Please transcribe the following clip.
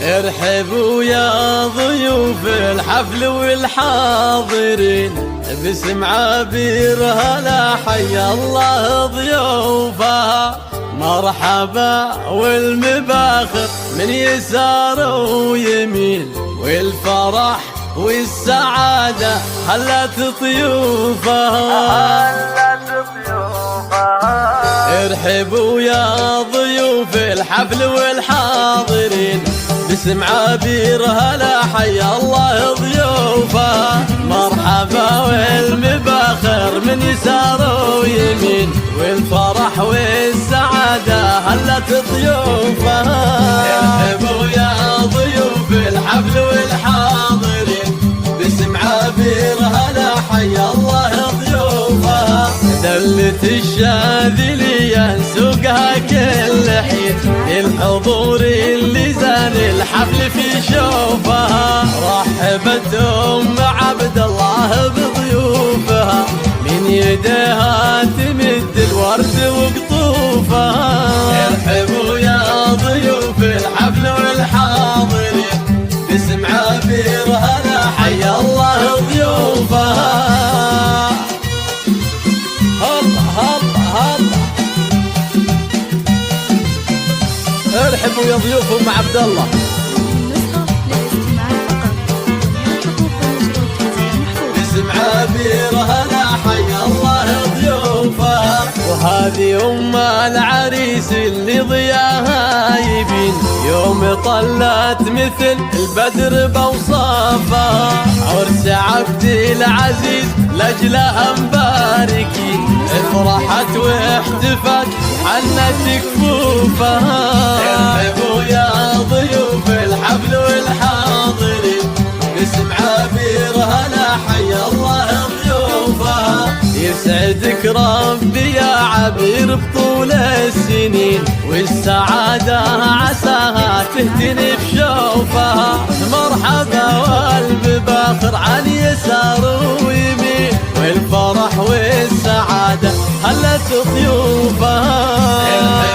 ارحبوا يا ضيوف الحفل والحاضرين، باسم عبير هلا حيا الله ضيوفها. مرحبا والمباخر من يسار ويمين، والفرح والسعادة هلت ضيوفها. ارحبوا يا ضيوف الحفل والحاضرين، باسم عبير هلا حيا الله ضيوفها. مرحبا والمباخر من يسار ويمين، والفرح والسعادة هلت ضيوفها. ارحبوا يا ضيوف الحفل والحاضرين، باسم عبير هلا حيا الله ضيوفها. دلت الشاذلية سوقها كل حين، الحضور اللي زان الحفل في شوفها. رحبت عبد الله بضيوفها، من يديها تمد الورد وقطوفها. ارحبوا يا ضيوف الحفل والحاضرين، باسم عبير هلا حيا الله ضيوفها. ارحبوا يا ضيوف ام عبد الله. باسم عبير هلا حيا الله ضيوفها. وهذه ام العريس اللي ضياها يبين، يوم طلت مثل البدر بوصافها. عرس عبد العزيز لاجلها مباركين، افرحت واحتفت حنت كفوفها. ارحبوا يا ضيوف الحفل والحاضرين، باسم عبير هلا حيا الله ضيوفها. يسعدك ربي يا عبير بطول السنين، والسعادة عساها تهتني بشوفها. مرحبا والمباخر عن يسار ويمين، والفرح والسعادة هلت ضيوفها.